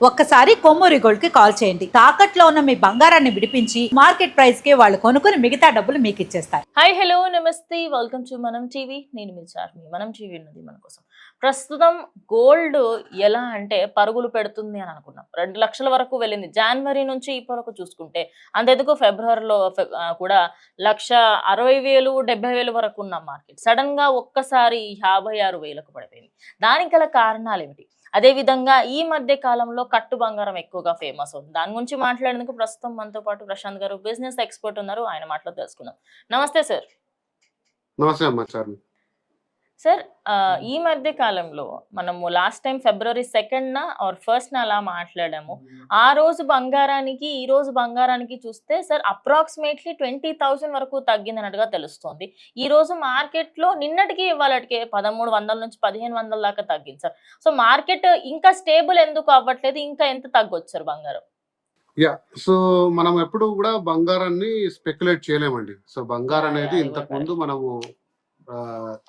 ఒక్కసారి కొమ్మూరి గోల్డ్ కి కాల్ చేయండి. తాకట్లో ఉన్న మీ బంగారాన్ని విడిపించి మార్కెట్ ప్రైస్ కి వాళ్ళు కొనుక్కుని మిగతా డబ్బులు మీకు ఇచ్చేస్తారు. హాయ్ హలో నమస్తే వెల్కమ్ టు మనం టీవీ. నేను మీ చార్మి. మనం టీవీ ఉన్నది మన కోసం. ప్రస్తుతం గోల్డ్ ఎలా అంటే పరుగులు పెడుతుంది అని అనుకున్నాం. 2 లక్షల వరకు వెళ్ళింది జనవరి నుంచి ఇప్పటి వరకు చూసుకుంటే. అంతెందుకు ఫిబ్రవరిలో కూడా 1,60,000 70,000 వరకు ఉన్న మార్కెట్ సడన్ గా ఒక్కసారి 56,000కు పడిపోయింది. దానికి గల కారణాలు ఏమిటి? అదే విధంగా ఈ మధ్య కాలంలో కట్టు బంగారం ఎక్కువగా ఫేమస్ అవుతుంది. దాని గురించి మాట్లాడేందుకు ప్రస్తుతం మనతో పాటు ప్రశాంత్ గారు బిజినెస్ ఎక్స్పర్ట్ ఉన్నారు. ఆయన మాటలో తెలుసుకుందాం. నమస్తే సార్. నమస్తే అమ్మా చార్మి. సార్ ఈ మధ్య కాలంలో మనము లాస్ట్ టైం ఫిబ్రవరి 2న ఆర్ 1న అలా మాట్లాడాము. ఆ రోజు బంగారానికి ఈ రోజు బంగారానికి చూస్తే సార్ అప్రాక్సిమేట్లీ 20,000 వరకు తగ్గిందన్నట్టుగా తెలుస్తోంది. ఈ రోజు మార్కెట్ లో నిన్నటికి ఇవాళకి 1,300 నుంచి 1,500 దాకా తగ్గింది సార్. సో మార్కెట్ ఇంకా స్టేబుల్ ఎందుకు అవ్వట్లేదు? ఇంకా ఎంత తగ్గొచ్చు సార్ బంగారం? సో మనం ఎప్పుడు కూడా బంగారాన్ని స్పెక్యులేట్ చేయలేమండి. సో బంగారం అనేది ఇంతకు ముందు మనము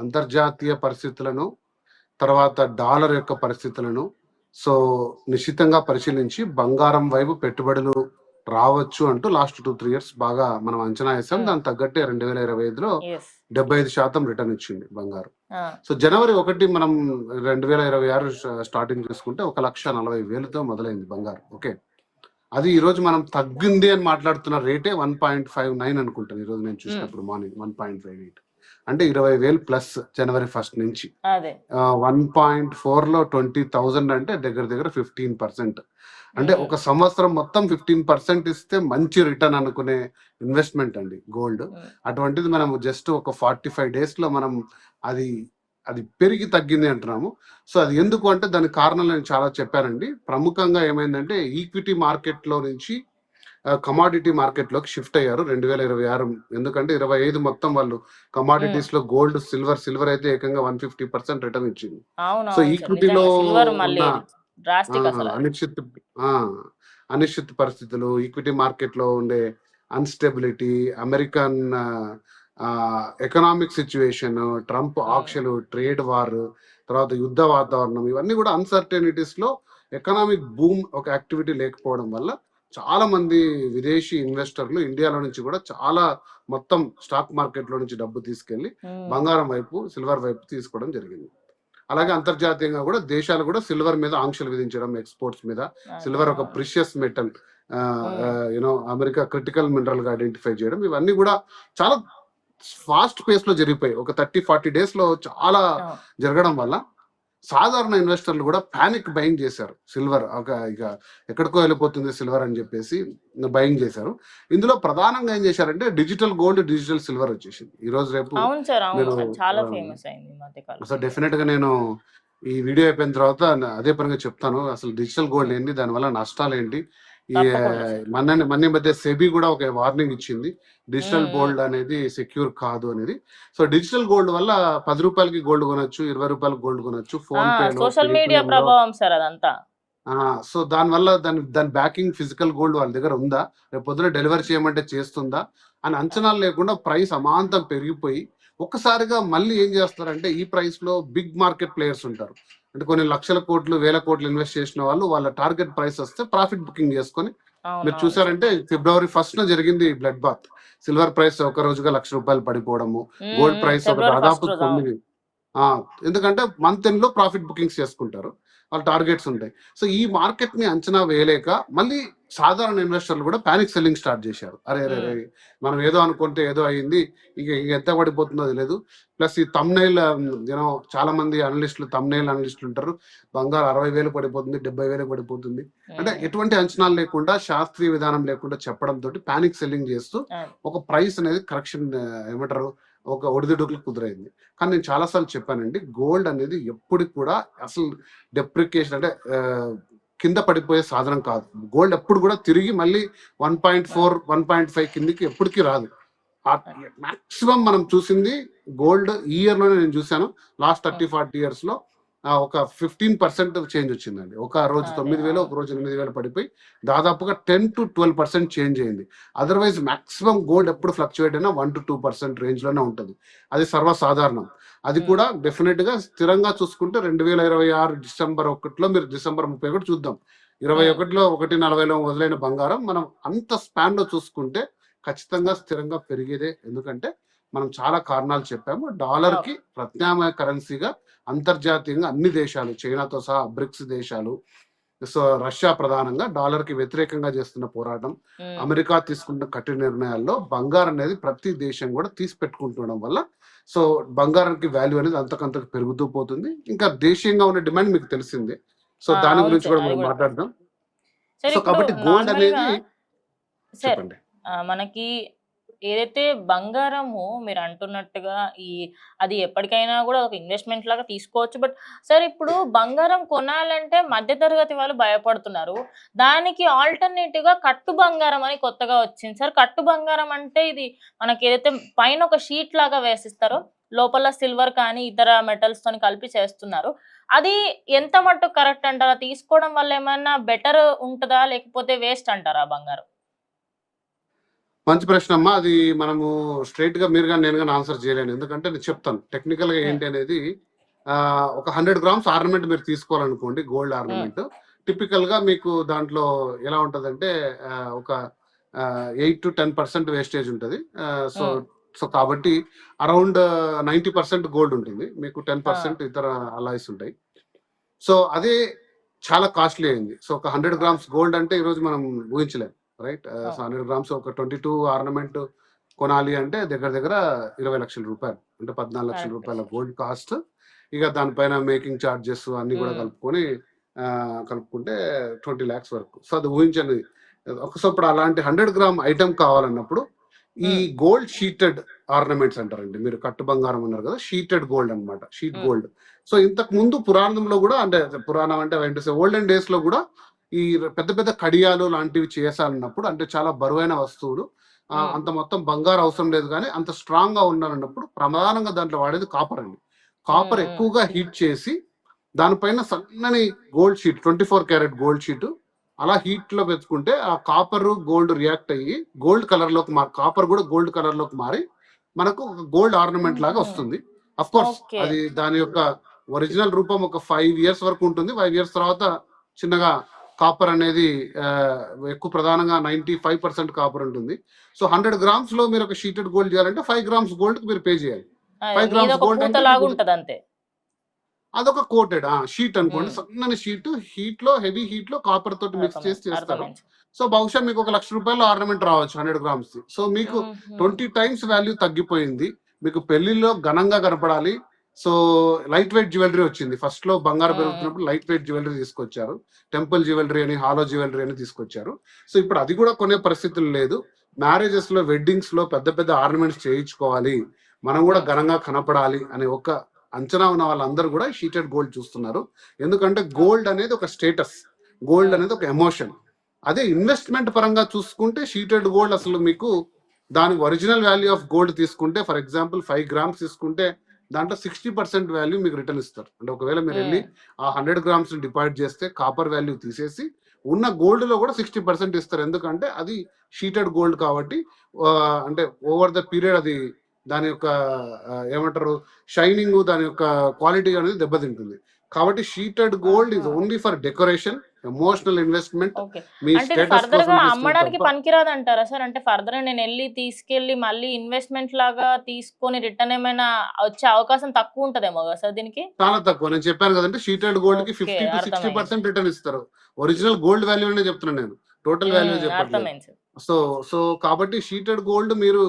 అంతర్జాతీయ పరిస్థితులను, తర్వాత డాలర్ యొక్క పరిస్థితులను సో నిశ్చితంగా పరిశీలించి బంగారం వైపు పెట్టుబడులు రావచ్చు అంటూ లాస్ట్ 2-3 ఇయర్స్ బాగా మనం అంచనా వేసాం. దాని తగ్గట్టే 2025లో 75% రిటర్న్ ఇచ్చింది బంగారం. సో జనవరి 1 మనం 2026 స్టార్టింగ్ చేసుకుంటే 1,40,000తో మొదలైంది బంగారం. ఓకే, అది ఈ రోజు మనం తగ్గింది అని మాట్లాడుతున్న రేటే 1.59 అనుకుంటాను. ఈ రోజు నేను చూసినప్పుడు మార్నింగ్ 1.58 అంటే 20,000 ప్లస్ జనవరి 1 నుంచి 1.4లో 20,000 అంటే దగ్గర 15%. అంటే ఒక సంవత్సరం మొత్తం 15% ఇస్తే మంచి రిటర్న్ అనుకునే ఇన్వెస్ట్మెంట్ అండి గోల్డ్. అటువంటిది మనం జస్ట్ ఒక 45 days లో మనం అది పెరిగి తగ్గింది అంటున్నాము. సో అది ఎందుకు అంటే దానికి కారణాలు నేను చాలా చెప్పానండి. ప్రముఖంగా ఏమైందంటే ఈక్విటీ మార్కెట్లో నుంచి కమాడిటీ మార్కెట్లోకి షిఫ్ట్ అయ్యారు 2026. ఎందుకంటే 25 మొత్తం వాళ్ళు కమాడిటీస్ లో గోల్డ్, సిల్వర్ అయితే ఏకంగా 150% రిటర్న్ ఇచ్చింది. సో ఈక్విటీలో అనిశ్చిత పరిస్థితులు, ఈక్విటీ మార్కెట్ లో ఉండే unstability, American economic situation, Trump ఆంక్షలు, ట్రేడ్ వార్, తర్వాత యుద్ధ వాతావరణం, ఇవన్నీ కూడా అన్సర్టెనిటీస్ లో ఎకనామిక్ బూమ్ ఒక యాక్టివిటీ లేకపోవడం వల్ల చాలా మంది విదేశీ ఇన్వెస్టర్లు ఇండియాలో నుంచి కూడా చాలా మొత్తం స్టాక్ మార్కెట్ లో నుంచి డబ్బు తీసుకెళ్లి బంగారం వైపు, సిల్వర్ వైపు తీసుకోవడం జరిగింది. అలాగే అంతర్జాతీయంగా కూడా దేశాలు కూడా సిల్వర్ మీద ఆంక్షలు విధించడం, ఎక్స్పోర్ట్స్ మీద. సిల్వర్ ఒక precious metal, America critical mineral గా ఐడెంటిఫై చేయడం, ఇవన్నీ కూడా చాలా ఫాస్ట్ పేస్ లో జరిగిపోయి ఒక 30-40 days లో చాలా జరగడం వల్ల సాధారణ ఇన్వెస్టర్లు కూడా ప్యానిక్ బయింగ్ చేశారు. సిల్వర్ ఇక ఎక్కడికో వెళ్ళిపోతుంది సిల్వర్ అని చెప్పేసి బయింగ్ చేశారు. ఇందులో ప్రధానంగా ఏం చేశారంటే డిజిటల్ గోల్డ్, డిజిటల్ సిల్వర్ వచ్చేసింది ఈ రోజు రేపు. సో డెఫినెట్ గా నేను ఈ వీడియో అయిపోయిన తర్వాత అదే పరంగా చెప్తాను అసలు డిజిటల్ గోల్డ్ ఏంటి, దానివల్ల నష్టాలు ఏంటి. మొన్న మధ్య సెబీ కూడా ఒక వార్నింగ్ ఇచ్చింది, డిజిటల్ గోల్డ్ అనేది సెక్యూర్ కాదు అనేది. సో డిజిటల్ గోల్డ్ వల్ల 10 రూపాయలకి గోల్డ్ కొనొచ్చు, 20 రూపాయలకి గోల్డ్ కొనొచ్చు, ఫోన్ పే, సోషల్ మీడియా ప్రభావం సార్ అదంతా. సో దానివల్ల దాని బ్యాకింగ్ ఫిజికల్ గోల్డ్ వాళ్ళ దగ్గర ఉందా, రేపు పొద్దున డెలివరీ చేయమంటే చేస్తుందా అని అంచనాలు లేకుండా ప్రైస్ అమాంతం పెరిగిపోయి ఒక్కసారిగా మళ్ళీ ఏం చేస్తారంటే ఈ ప్రైస్ లో బిగ్ మార్కెట్ ప్లేయర్స్ ఉంటారు. అంటే కొన్ని లక్షల కోట్లు, వేల కోట్లు ఇన్వెస్ట్ చేసిన వాళ్ళు వాళ్ళ టార్గెట్ ప్రైస్ వస్తే ప్రాఫిట్ బుకింగ్ చేసుకొని, మీరు చూసారంటే ఫిబ్రవరి 1న జరిగింది బ్లడ్ బాత్. సిల్వర్ ప్రైస్ ఒక రోజుగా ₹1,00,000 పడిపోవడము, గోల్డ్ ప్రైస్ ఒక దాదాపు 9. ఎందుకంటే మంత్ ఎండ్ లో ప్రాఫిట్ బుకింగ్స్ చేసుకుంటారు, వాళ్ళ టార్గెట్స్ ఉంటాయి. సో ఈ మార్కెట్ ని అంచనా వేయలేక మళ్ళీ సాధారణ ఇన్వెస్టర్లు కూడా పానిక్ సెల్లింగ్ స్టార్ట్ చేశారు. అరే మనం ఏదో అనుకుంటే ఏదో అయ్యింది, ఇక ఎంత పడిపోతుందో తెలియదు. ప్లస్ ఈ తమ్నైల్ చాలా మంది అనలిస్టులు, తమ్నైల్ అనలిస్టులు ఉంటారు, బంగారు 60,000 పడిపోతుంది, 70,000 పడిపోతుంది అంటే ఎటువంటి అంచనాలు లేకుండా, శాస్త్రీయ విధానం లేకుండా చెప్పడంతో పానిక్ సెల్లింగ్ చేస్తూ ఒక ప్రైస్ అనేది కరెక్షన్ ఏమంటారు ఒక ఒడిదుడుకులు కుదిరైంది. కానీ నేను చాలాసార్లు చెప్పానండి, గోల్డ్ అనేది ఎప్పటికి కూడా అసలు డెప్రికేషన్ అంటే కింద పడిపోయే సాధనం కాదు. గోల్డ్ ఎప్పుడు కూడా తిరిగి మళ్ళీ 1.4, 1.5 కిందికి ఎప్పటికీ రాదు. మాక్సిమం మనం చూసింది గోల్డ్ ఈ ఇయర్ లోనే నేను చూసాను. లాస్ట్ 30-40 years లో ఒక 15% చేంజ్ వచ్చిందండి. ఒక రోజు 9,000, ఒక రోజు 8,000 పడిపోయి దాదాపుగా 10-12% చేంజ్ అయింది. అదర్వైజ్ మాక్సిమం గోల్డ్ ఎప్పుడు ఫ్లక్చువేట్ అయినా 1-2% రేంజ్ లోనే ఉంటుంది. అది సర్వసాధారణం. అది కూడా డెఫినెట్ గా స్థిరంగా చూసుకుంటే 2026 డిసెంబర్ 1లో మీరు డిసెంబర్ 31 చూద్దాం, 21లో 1.40లో మొదలైన బంగారం మనం అంత స్పాన్ లో చూసుకుంటే ఖచ్చితంగా స్థిరంగా పెరిగేదే. ఎందుకంటే మనం చాలా కారణాలు చెప్పాము. డాలర్ కి ప్రత్యామ్నాయ కరెన్సీగా అంతర్జాతీయంగా అన్ని దేశాలు, చైనాతో సహా బ్రిక్స్ దేశాలు, సో రష్యా ప్రధానంగా డాలర్ కి వ్యతిరేకంగా చేస్తున్న పోరాటం, అమెరికా తీసుకున్న కఠిన నిర్ణయాల్లో బంగారం అనేది ప్రతి దేశం కూడా తీసి పెట్టుకుంటుండడం వల్ల సో బంగారానికి వాల్యూ అనేది అంతకంతకు పెరుగుతూ పోతుంది. ఇంకా దేశీయంగా ఉన్న డిమాండ్ మీకు తెలిసిందే. సో దాని అవును గురించి సార్, కూడా అది మనం కూడా మాట్లాడదాం. సార్. సో ఇప్పుడు కాబట్టి గోల్డ్ నార్మల్గా అనేది సార్, చెప్పండి. మనకి ఏదైతే బంగారము మీరు అంటున్నట్టుగా అది ఎప్పటికైనా కూడా ఒక ఇన్వెస్ట్మెంట్ లాగా తీసుకోవచ్చు. బట్ సార్, ఇప్పుడు బంగారం కొనాలంటే మధ్యతరగతి వాళ్ళు భయపడుతున్నారు. దానికి ఆల్టర్నేటివ్ గా కట్టు బంగారం అని కొత్తగా వచ్చింది సార్. కట్టు బంగారం అంటే ఇది మనకి ఏదైతే పైన ఒక షీట్ లాగా వేసిస్తారో, లోపల సిల్వర్ కానీ ఇతర మెటల్స్ తోని కలిపి చేస్తున్నారు. అది ఎంత మట్టుకు కరెక్ట్ అంటారా? తీసుకోవడం వల్ల ఏమైనా బెటర్ ఉంటుందా, లేకపోతే వేస్ట్ అంటారా బంగారం? మంచి ప్రశ్న అమ్మా. అది మనము స్ట్రైట్ గా మీరు కానీ నేను కానీ ఆన్సర్ చేయలేను. ఎందుకంటే నేను చెప్తాను టెక్నికల్ గా ఏంటి అనేది. ఒక 100 గ్రామ్స్ ఆర్నమెంట్ మీరు తీసుకోవాలనుకోండి, గోల్డ్ ఆర్నమెంట్ టిపికల్ గా మీకు దాంట్లో ఎలా ఉంటదంటే ఒక 8 to 10% వేస్టేజ్ ఉంటుంది. సో సో కాబట్టి అరౌండ్ 90% గోల్డ్ ఉంటుంది, మీకు 10% ఇతర అలాయిస్ ఉంటాయి. సో అదే చాలా కాస్ట్లీ అయింది. సో ఒక 100 గ్రామ్స్ గోల్డ్ అంటే ఈరోజు మనం ఊహించలేం, రైట్? సో 100 గ్రామ్స్ ఒక 22 ఆర్నమెంట్ కొనాలి అంటే దగ్గర దగ్గర 20 లక్షల రూపాయలు, అంటే 14 లక్షల రూపాయల గోల్డ్ కాస్ట్. ఇక దానిపైన మేకింగ్ ఛార్జెస్ అన్ని కూడా కలుపుకొని కలుపుకుంటే 20 lakhs వరకు. సో అది ఊహించండి. సో ఇప్పుడు అలాంటి 100 గ్రామ్ ఐటమ్ కావాలన్నప్పుడు ఈ గోల్డ్ షీటెడ్ ఆర్నమెంట్స్ అంటారండి. మీరు కట్టు బంగారం అన్నారు కదా, షీటెడ్ గోల్డ్ అన్నమాట, షీట్ గోల్డ్. సో ఇంతకు ముందు పురాణంలో కూడా, అంటే పురాణం అంటే ఓల్డెన్ డేస్ లో కూడా ఈ పెద్ద పెద్ద కడియాలు లాంటివి చేసాలన్నప్పుడు, అంటే చాలా బరువైన వస్తువులు, అంత మొత్తం బంగారు అవసరం లేదు కానీ అంత స్ట్రాంగ్ గా ఉండాలన్నప్పుడు ప్రధానంగా దాంట్లో వాడేది కాపర్ అండి. కాపర్ ఎక్కువగా హీట్ చేసి దానిపైన సన్నని gold sheet, 24 carat gold sheet అలా హీట్ లో పెట్టుకుంటే ఆ కాపర్ గోల్డ్ రియాక్ట్ అయ్యి గోల్డ్ కలర్ లోకి కాపర్ కూడా గోల్డ్ కలర్ లోకి మారి మనకు ఒక గోల్డ్ ఆర్నమెంట్ లాగా వస్తుంది. అఫ్ కోర్స్ అది దాని యొక్క ఒరిజినల్ రూపం ఒక 5 years వరకు ఉంటుంది. 5 years తర్వాత చిన్నగా కాపర్ అనేది ఎక్కువ, ప్రధానంగా 95% కాపర్ ఉంటుంది. సో 100 గ్రామ్స్ లో మీరు ఒక షీటెడ్ గోల్డ్ చేయాలంటే 5 grams గోల్డ్ కి మీరు పే చేయాలి. 5 grams గోల్డ్ అంటే అదొక కోటెడ్ షీట్ అనుకోండి, సన్నని షీట్, హీట్ లో హెవీ హీట్ లో కాపర్ తోటి మిక్స్ చేసి చేస్తారు. సో బహుశా మీకు ఒక 1,00,000 రూపాయలు ఆర్నమెంట్ రావచ్చు 100 grams. సో మీకు 20 times వాల్యూ తగ్గిపోయింది. మీకు పెళ్లిలో ఘనంగా కనపడాలి. సో లైట్ వెయిట్ జ్యువెలరీ వచ్చింది. ఫస్ట్ లో బంగారం పెరుగుతున్నప్పుడు లైట్ వెయిట్ జ్యువెలరీ తీసుకొచ్చారు, టెంపుల్ జ్యువెలరీ అని, హాలో జ్యువెలరీ అని తీసుకొచ్చారు. సో ఇప్పుడు అది కూడా కొనే పరిస్థితులు లేదు. మ్యారేజెస్ లో, వెడ్డింగ్స్ లో పెద్ద పెద్ద ఆర్నమెంట్స్ చేయించుకోవాలి, మనం కూడా ఘనంగా కనపడాలి అనే ఒక అంచనా ఉన్న వాళ్ళందరూ కూడా షీటెడ్ గోల్డ్ చూస్తున్నారు. ఎందుకంటే గోల్డ్ అనేది ఒక స్టేటస్, గోల్డ్ అనేది ఒక ఎమోషన్. అదే ఇన్వెస్ట్మెంట్ పరంగా చూసుకుంటే షీటెడ్ గోల్డ్ అసలు మీకు దాని ఒరిజినల్ వాల్యూ ఆఫ్ గోల్డ్ తీసుకుంటే, ఫర్ ఎగ్జాంపుల్ 5 grams తీసుకుంటే దాంట్లో 60% వాల్యూ మీకు రిటర్న్ ఇస్తారు. అంటే ఒకవేళ మీరు వెళ్ళి ఆ 100 grams డిపాజిట్ చేస్తే కాపర్ వాల్యూ తీసేసి ఉన్న గోల్డ్ లో కూడా 60% ఇస్తారు. ఎందుకంటే అది షీటెడ్ గోల్డ్ కాబట్టి, అంటే ఓవర్ ద పీరియడ్ అది దాని యొక్క ఏమంటారు షైనింగ్, దాని యొక్క క్వాలిటీ అనేది దెబ్బతింటుంది. కాబట్టి sheeted gold is only for decoration, emotional investment. Me further గా అమ్మడానికి పనికిరాదు అంటారా సార్? అంటే ఫర్దర్ నేను వెళ్ళి తీసుకెళ్లి మళ్ళీ ఇన్వెస్ట్మెంట్ లాగా తీసుకొని రిటర్న్ ఏమైనా వచ్చే అవకాశం తక్కువ ఉంటదేమో కదా సార్ దీనికి? చాలా తక్కువ. నేను చెప్పాను కదంటే షీటెడ్ గోల్డ్ కి 50 to 60% రిటర్న్ ఇస్తారు. ఒరిజినల్ గోల్డ్ వాల్యూ అనే చెప్తున్నాను నేను, టోటల్ వాల్యూ చెప్పట్లేదు. సో కాబట్టి షీటెడ్ గోల్డ్ మీరు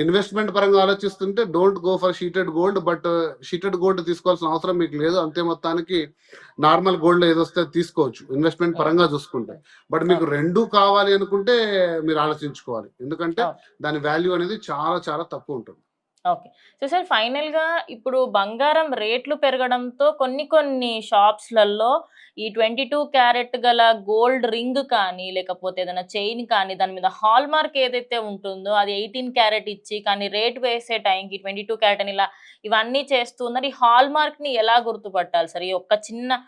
ఇన్వెస్ట్మెంట్ పరంగా ఆలోచిస్తుంటే don't go for sheeted gold. But sheeted gold తీసుకోవాల్సిన అవసరం మీకు లేదు. అంతే మొత్తానికి నార్మల్ గోల్డ్ ఏదొస్తే తీసుకోవచ్చు ఇన్వెస్ట్మెంట్ పరంగా చూసుకుంటే. బట్ మీకు రెండు కావాలి అనుకుంటే మీరు ఆలోచించుకోవాలి, ఎందుకంటే దాని వాల్యూ అనేది చాలా చాలా తక్కువ ఉంటుంది. ఓకే. సో సార్, ఫైనల్ గా ఇప్పుడు బంగారం రేట్లు పెరగడంతో కొన్ని షాప్స్లలో ఈ 22 క్యారెట్ గల గోల్డ్ రింగ్ కానీ, లేకపోతే ఏదైనా చైన్ కానీ, దాని మీద హాల్ మార్క్ ఏదైతే ఉంటుందో అది 18 క్యారెట్ ఇచ్చి, కానీ రేట్ వేసే టైంకి 22 క్యారెట్ అని ఇలా ఇవన్నీ చేస్తున్నారు. ఈ హాల్ మార్క్ ని ఎలా గుర్తుపట్టాలి సార్? ఈ ఒక చిన్న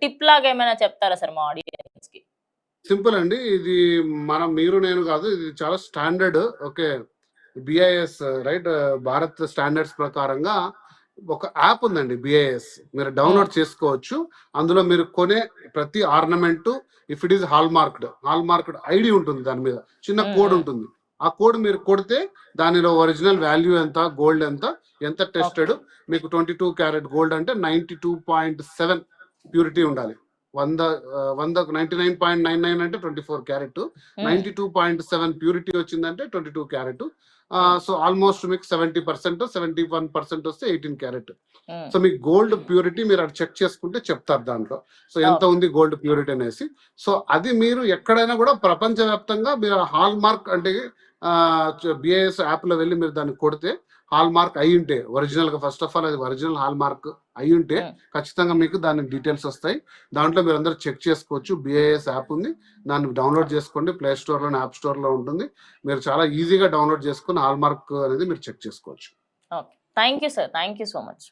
టిప్ లాగా ఏమైనా చెప్తారా సార్ మా ఆడియన్స్ కి? సింపుల్ అండి. ఇది మీరు నేను కాదు, ఇది చాలా standard. Okay, BIS right, Bharat standards ప్రకారంగా ఒక యాప్ ఉందండి బిఐఎస్, మీరు డౌన్లోడ్ చేసుకోవచ్చు. అందులో మీరు కొనే ప్రతి ornament if it is hall marked ID ఉంటుంది, దాని మీద చిన్న కోడ్ ఉంటుంది. ఆ కోడ్ మీరు కొడితే దానిలో ఒరిజినల్ వాల్యూ ఎంత, గోల్డ్ ఎంత టెస్టెడ్, మీకు 22 క్యారెట్ గోల్డ్ అంటే 92.7 ప్యూరిటీ ఉండాలి. 99.99 అంటే 24 క్యారెట్, 92.7 ప్యూరిటీ వచ్చిందంటే 22 క్యారెట్. సో ఆల్మోస్ట్ మీకు 70%, 71% వస్తే 18 క్యారెట్. సో మీకు గోల్డ్ ప్యూరిటీ మీరు అక్కడ చెక్ చేసుకుంటే చెప్తారు దాంట్లో, సో ఎంత ఉంది గోల్డ్ ప్యూరిటీ అనేసి. సో అది మీరు ఎక్కడైనా కూడా ప్రపంచవ్యాప్తంగా మీరు హాల్ మార్క్ అంటే బిఐఎస్ యాప్ లో వెళ్ళి మీరు దాన్ని కొడితే హాల్ మార్క్ అయి ఉంటే, ఒరిజినల్ గా ఫస్ట్ ఆఫ్ ఆల్ అది ఒరిజినల్ హాల్ మార్క్ అయి ఉంటే ఖచ్చితంగా మీకు దాని డీటెయిల్స్ వస్తాయి. దాంట్లో మీరు అందరూ చెక్ చేసుకోవచ్చు. బిఐఎస్ యాప్ ఉంది, దాన్ని డౌన్లోడ్ చేసుకోండి. ప్లే స్టోర్ లో, యాప్ స్టోర్ లో ఉంటుంది. మీరు చాలా ఈజీగా డౌన్లోడ్ చేసుకుని హాల్ మార్క్ అనేది మీరు చెక్ చేసుకోవచ్చు. Okay, thank you sir, thank you so much.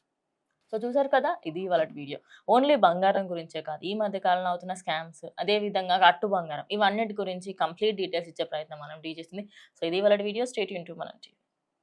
So చూసారు కదా, ఇది వాళ్ళ వీడియో. ఓన్లీ బంగారం గురించే కాదు, ఈ మధ్య కాలంలో అవుతున్న స్కామ్స్, అదే విధంగా అట్టు బంగారం, ఇవన్నిటి గురించి కంప్లీట్ డీటెయిల్స్ ఇచ్చే ప్రయత్నం మనం చేస్తుంది. సో ఇది వాళ్ళ వీడియో. స్టే ట్యూన్ టు మనం టీవీ.